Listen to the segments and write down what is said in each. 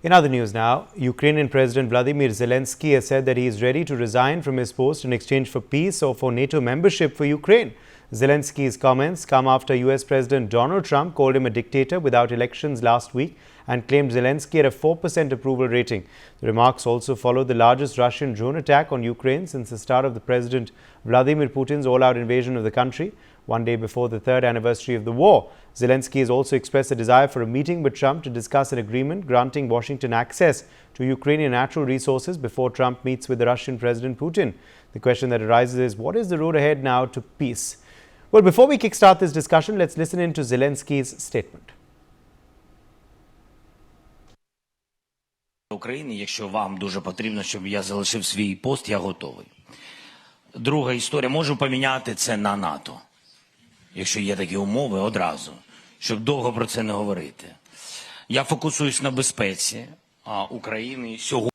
In other news now, Ukrainian President Vladimir Zelenskyy has said that he is ready to resign from his post in exchange for peace or for NATO membership for Ukraine. Zelensky's comments come after US President Donald Trump called him a dictator without elections last week and claimed Zelenskyy had a 4% approval rating. The remarks also followed the largest Russian drone attack on Ukraine since the start of the President Vladimir Putin's all-out invasion of the country, one day before the third anniversary of the war. Zelenskyy has also expressed a desire for a meeting with Trump to discuss an agreement granting Washington access to Ukrainian natural resources before Trump meets with the Russian President Putin. The question that arises is, what is the road ahead now to peace? Well, before we kickstart this discussion, let's listen in to Zelenskyy's statement. України, якщо вам дуже потрібно, щоб я залишив свій пост, я готовий. Друга історія, можу поміняти це на НАТО. Якщо є такі умови, одразу, щоб довго про це не говорити. Я фокусуюсь на безпеці України сьогодні.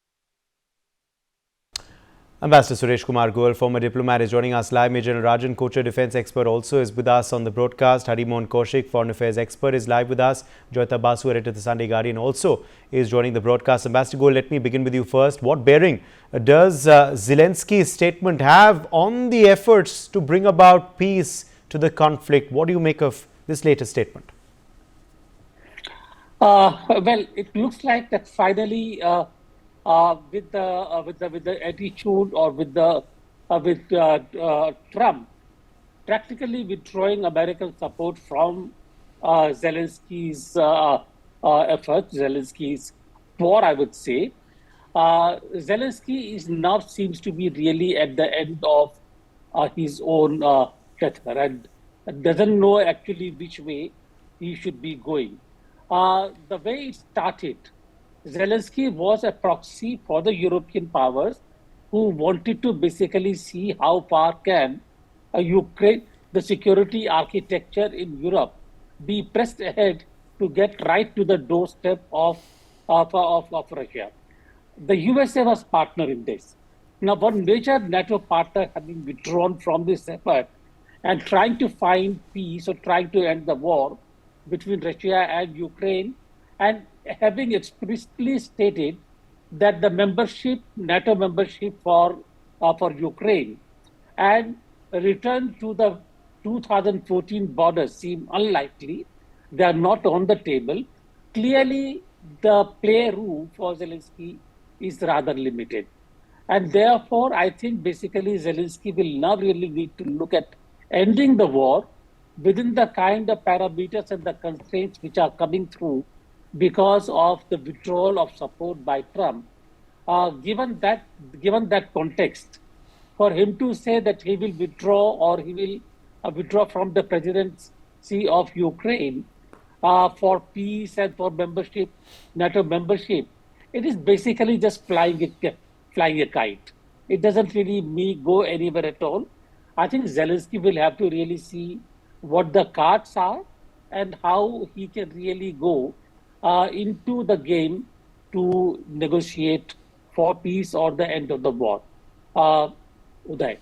Ambassador Suresh Kumar Goel, former diplomat, is joining us live. Major General Rajan Kochar, defence expert, also is with us on the broadcast. Harimohan Kaushik, foreign affairs expert, is live with us. Joyita Basu, editor of the Sunday Guardian, also is joining the broadcast. Ambassador Goel, let me begin with you first. What bearing does Zelensky's statement have on the efforts to bring about peace to the conflict? What do you make of this latest statement? Well, it looks like that finally, with the attitude or with Trump practically withdrawing American support from Zelensky's efforts, Zelensky's war, I would say, Zelenskyy now seems to be really at the end of his own tether and doesn't know actually which way he should be going. The way it started, Zelenskyy was a proxy for the European powers who wanted to basically see how far can Ukraine, the security architecture in Europe, be pressed ahead to get right to the doorstep of Russia. The USA was partner in this. Now, one major NATO partner having withdrawn from this effort and trying to find peace or trying to end the war between Russia and Ukraine, and having explicitly stated that the NATO membership for Ukraine and return to the 2014 borders seem unlikely. They are not on the table. Clearly, the play room for Zelenskyy is rather limited. And therefore, I think basically Zelenskyy will now really need to look at ending the war within the kind of parameters and the constraints which are coming through because of the withdrawal of support by Trump. Given that context, for him to say that he will withdraw or he will withdraw from the presidency of Ukraine for peace and for membership, NATO membership, it is basically just flying a kite. It doesn't really go anywhere at all. I think Zelenskyy will have to really see what the cards are and how he can really go into the game to negotiate for peace or the end of the war. Uday.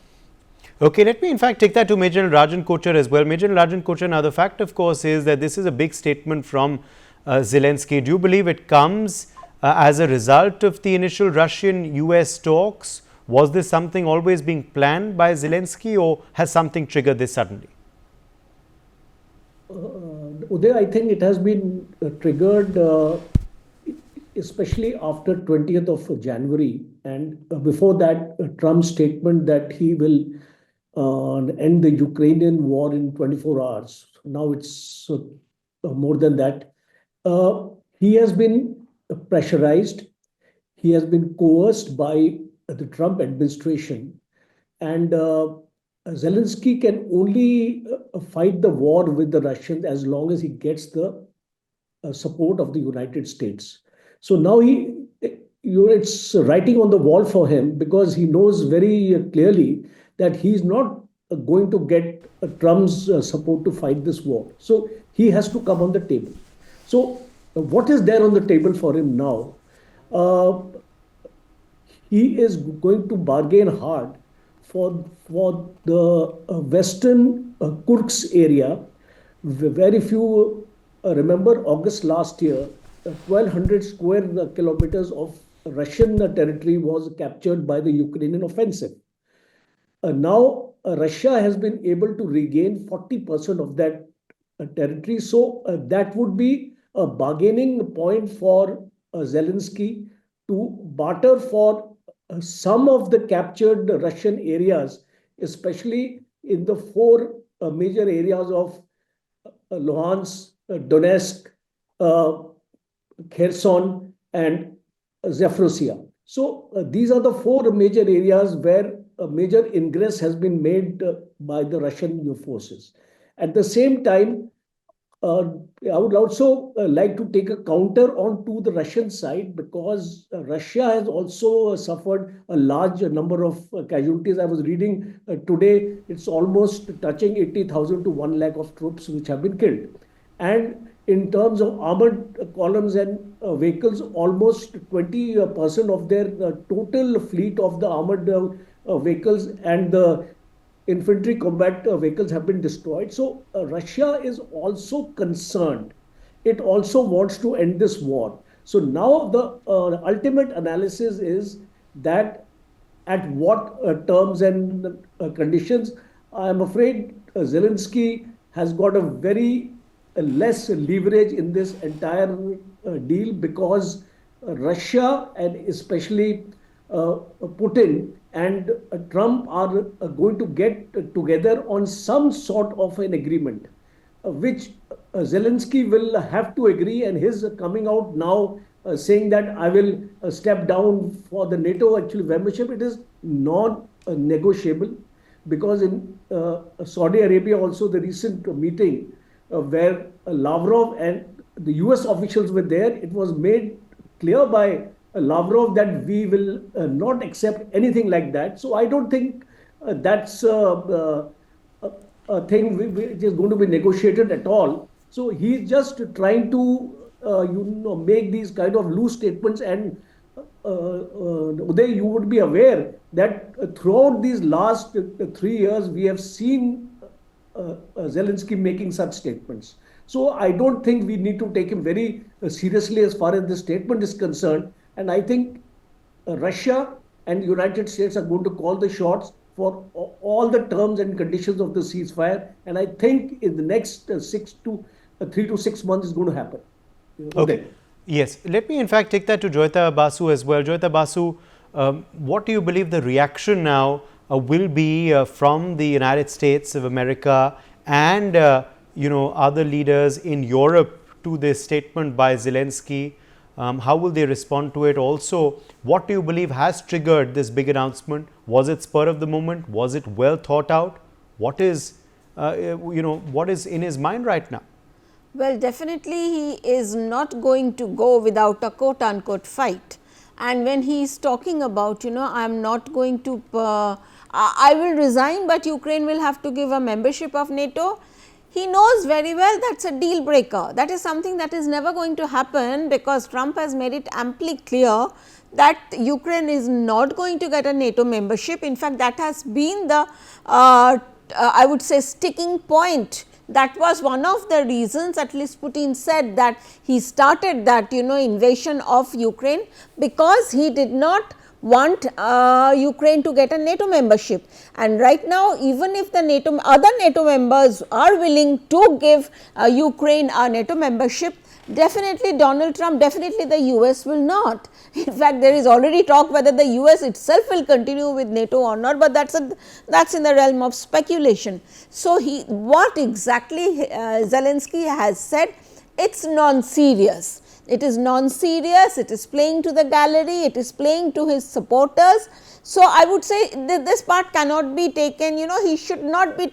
Okay, let me in fact take that to Major General Rajan Kochar as well. Major General Rajan Kochar, now the fact of course is that this is a big statement from Zelenskyy. Do you believe it comes as a result of the initial Russian-US talks? Was this something always being planned by Zelenskyy, or has something triggered this suddenly? Uday, I think it has been triggered especially after 20th of January and before that Trump's statement that he will end the Ukrainian war in 24 hours. Now it's more than that. He has been pressurized. He has been coerced by the Trump administration, and Zelenskyy can only fight the war with the Russians as long as he gets the support of the United States. So now it's writing on the wall for him because he knows very clearly that he's not going to get Trump's support to fight this war. So he has to come on the table. So what is there on the table for him now? He is going to bargain hard for the western Kursk area, where if you remember August last year, 1,200 square kilometers of Russian territory was captured by the Ukrainian offensive. Now, Russia has been able to regain 40% of that territory. So that would be a bargaining point for Zelensky to barter for some of the captured Russian areas, especially in the four major areas of Luhansk, Donetsk, uh, Kherson, and Zaporozhye. So these are the four major areas where a major ingress has been made by the Russian forces. At the same time, uh, I would also like to take a counter onto the Russian side because Russia has also suffered a large number of casualties. I was reading today, it's almost touching 80,000 to 1 lakh of troops which have been killed. And in terms of armored columns and vehicles, almost 20% of their total fleet of the armored vehicles and the infantry combat vehicles have been destroyed. So Russia is also concerned. It also wants to end this war. So now the ultimate analysis is that at what terms and conditions. I am afraid Zelensky has got a very less leverage in this entire deal because Russia and especially Putin and Trump are going to get together on some sort of an agreement, which Zelensky will have to agree. And his coming out now saying that I will step down for the NATO actually membership, it is non negotiable because in Saudi Arabia also the recent meeting where Lavrov and the US officials were there, it was made clear by Lavrov that we will not accept anything like that. So I don't think that's a thing which is going to be negotiated at all. So he's just trying to make these kind of loose statements. And Uday, you would be aware that throughout these last 3 years, we have seen Zelensky making such statements. So I don't think we need to take him very seriously as far as the statement is concerned. And I think Russia and the United States are going to call the shots for all the terms and conditions of the ceasefire. And I think in the next 3 to 6 months is going to happen. Okay. Yes. Let me in fact take that to Joyita Basu as well. Joyita Basu, what do you believe the reaction now will be from the United States of America and other leaders in Europe to this statement by Zelensky? How will they respond to it? Also, what do you believe has triggered this big announcement? Was it spur of the moment? Was it well thought out? What is, what is in his mind right now? Well, definitely he is not going to go without a quote unquote fight. And when he is talking about, I am not going to, I will resign, but Ukraine will have to give a membership of NATO. He knows very well that is a deal breaker. That is something that is never going to happen because Trump has made it amply clear that Ukraine is not going to get a NATO membership. In fact, that has been the, I would say, sticking point. That was one of the reasons, at least Putin said, that he started that invasion of Ukraine because he did not want Ukraine to get a NATO membership. And right now, even if the other NATO members are willing to give Ukraine a NATO membership, definitely Donald Trump, definitely the US will not. In fact, there is already talk whether the US itself will continue with NATO or not, but that's in the realm of speculation. So what exactly Zelensky has said, it's non-serious. It is non-serious, it is playing to the gallery, it is playing to his supporters. So I would say that this part cannot be taken, he should not be,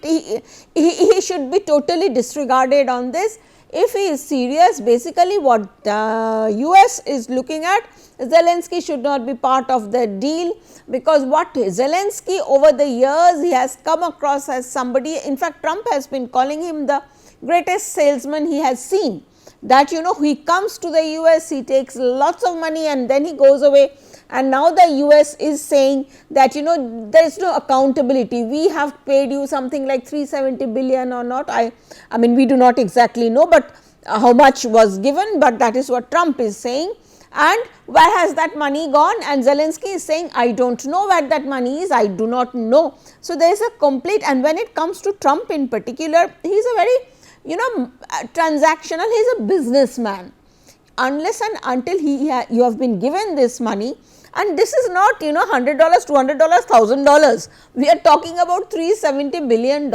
he should be totally disregarded on this. If he is serious, basically what US is looking at, Zelensky should not be part of the deal, because what Zelensky over the years, he has come across as somebody, in fact Trump has been calling him the greatest salesman he has seen. That he comes to the US, he takes lots of money and then he goes away, and now the US is saying that there is no accountability. We have paid you something like 370 billion or not, I mean we do not exactly know, but how much was given, but that is what Trump is saying. And where has that money gone? And Zelensky is saying, I don't know where that money is, I do not know. So there is a complete, and when it comes to Trump in particular, he is a very, transactional, he is a businessman. Unless and until you have been given this money, and this is not $100, $200, $1,000, we are talking about $370 billion.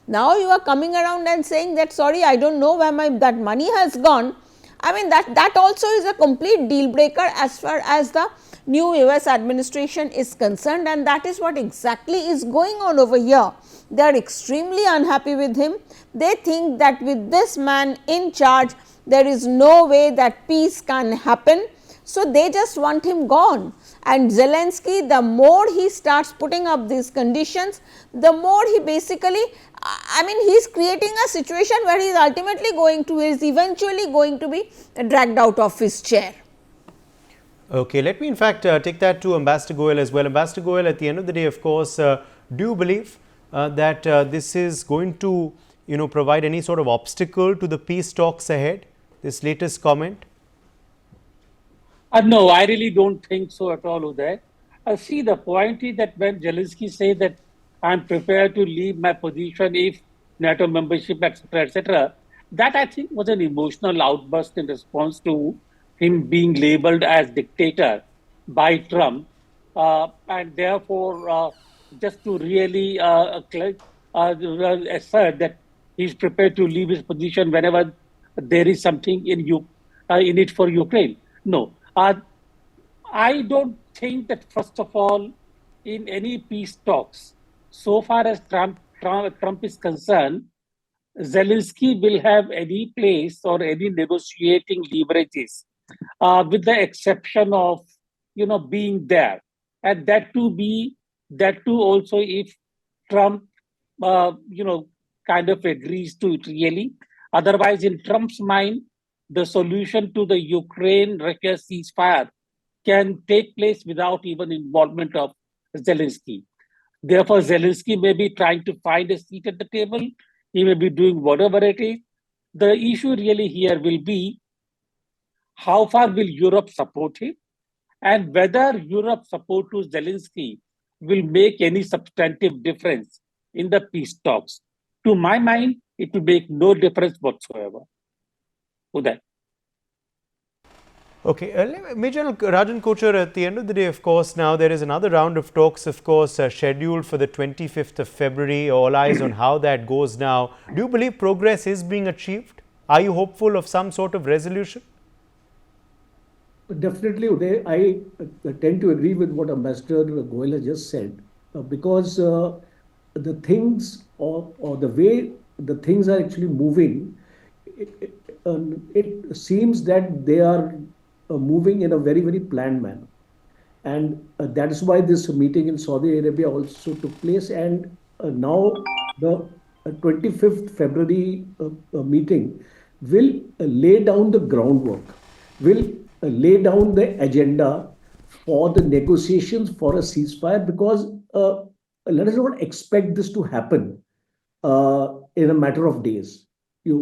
Now you are coming around and saying that, sorry, I don't know where that money has gone. I mean, that also is a complete deal breaker as far as the new US administration is concerned, and that is what exactly is going on over here. They are extremely unhappy with him. They think that with this man in charge, there is no way that peace can happen. So they just want him gone. And Zelensky, the more he starts putting up these conditions, the more he basically, he is creating a situation where he is eventually going to be dragged out of his chair. Okay, let me in fact take that to Ambassador Goyal as well. Ambassador Goyal, at the end of the day, of course, do you believe that this is going to, provide any sort of obstacle to the peace talks ahead, this latest comment? No, I really don't think so at all, Uday. See, the point is that when Zelensky says that I'm prepared to leave my position if NATO membership, etc., that I think was an emotional outburst in response to him being labeled as dictator by Trump. And therefore, just to really assert that he's prepared to leave his position whenever there is something in it for Ukraine. No. I don't think that, first of all, in any peace talks, so far as Trump is concerned, Zelensky will have any place or any negotiating leverages, with the exception of, being there. And that too also if Trump, kind of agrees to it really. Otherwise, in Trump's mind, the solution to the Ukraine-Russia ceasefire can take place without even involvement of Zelensky. Therefore, Zelensky may be trying to find a seat at the table. He may be doing whatever it is. The issue really here will be how far will Europe support him, and whether Europe's support to Zelensky will make any substantive difference in the peace talks. To my mind, it will make no difference whatsoever. Uday. Okay, Major Rajan Kochar, at the end of the day, of course, now there is another round of talks, of course, scheduled for the 25th of February. All eyes on how that goes now. Do you believe progress is being achieved? Are you hopeful of some sort of resolution? Definitely, Uday. I tend to agree with what Ambassador Goyal has just said, because the things or the way the things are actually moving, it seems that they are moving in a very, very planned manner. And that is why this meeting in Saudi Arabia also took place. And now the 25th February meeting will lay down the groundwork, will lay down the agenda for the negotiations for a ceasefire, because let us not expect this to happen in a matter of days. You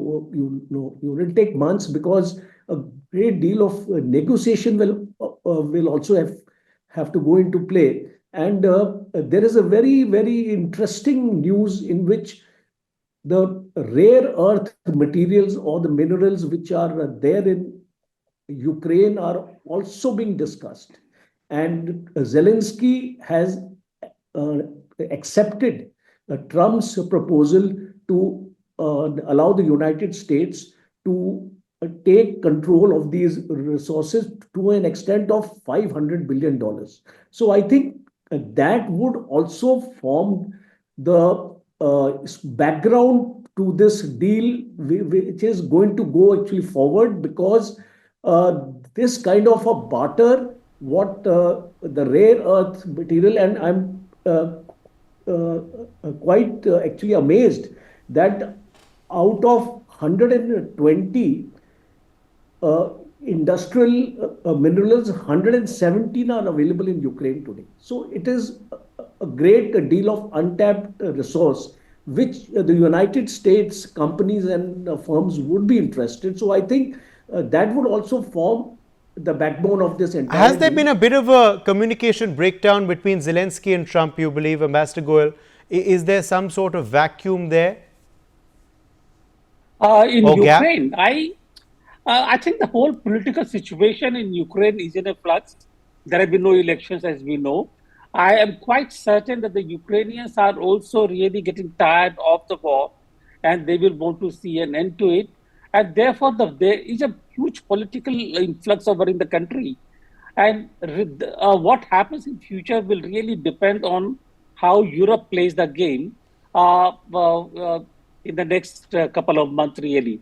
will take months, because a great deal of negotiation will also have to go into play. And there is a very, very interesting news in which the rare earth materials or the minerals which are there in Ukraine are also being discussed. And Zelensky has accepted Trump's proposal to allow the United States to take control of these resources to an extent of $500 billion. So I think that would also form the background to this deal, which is going to go actually forward, because this kind of a barter, what the rare earth material, and I'm quite actually amazed that out of 120 industrial minerals, 117 are available in Ukraine today. So it is a great deal of untapped resource which the United States companies and firms would be interested. So I think that would also form the backbone of this entire Has there deal. been a bit of a communication breakdown between Zelensky and Trump, you believe, Ambassador Goel? Is there some sort of vacuum there? In Or gap? Ukraine, I think the whole political situation in Ukraine is in a flux. There have been no elections, as we know. I am quite certain that the Ukrainians are also really getting tired of the war, and they will want to see an end to it. And therefore, there is a huge political influx over in the country. And what happens in future will really depend on how Europe plays the game in the next couple of months, really.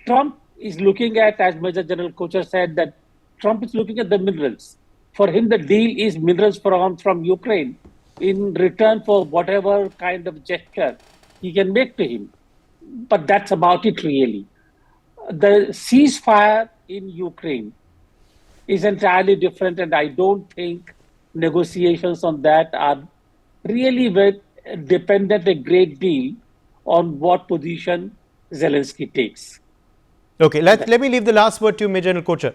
Trump is looking at, as Major General Kocher said, that Trump is looking at the minerals. For him, the deal is minerals from Ukraine in return for whatever kind of gesture he can make to him. But that's about it, really. The ceasefire in Ukraine is entirely different, and I don't think negotiations on that are really dependent a great deal on what position Zelensky takes. Okay, let me leave the last word to you, Major General Kocher.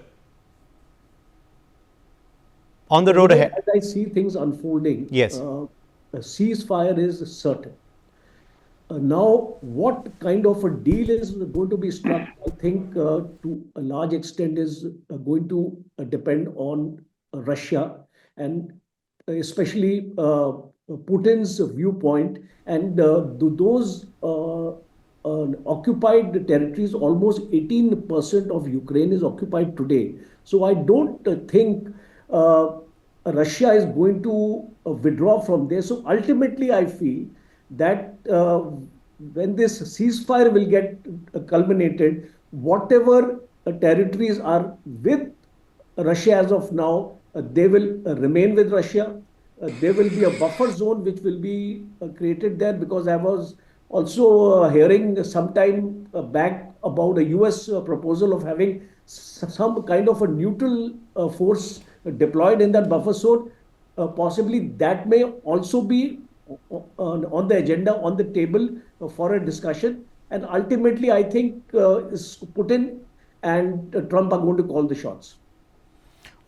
On the road ahead. As I see things unfolding, Yes. A ceasefire is certain. Now, what kind of a deal is going to be struck, I think to a large extent is going to depend on Russia and especially Putin's viewpoint and those occupied territories, almost 18% of Ukraine is occupied today. So I don't think Russia is going to withdraw from there. So ultimately, I feel that when this ceasefire will get culminated, whatever territories are with Russia as of now, they will remain with Russia. There will be a buffer zone which will be created there, because I was also hearing some time back about a US proposal of having some kind of a neutral force deployed in that buffer zone. Possibly that may also be on the agenda, on the table for a discussion. And ultimately, I think Putin and Trump are going to call the shots.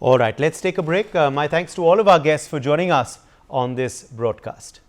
All right, let's take a break. My thanks to all of our guests for joining us on this broadcast.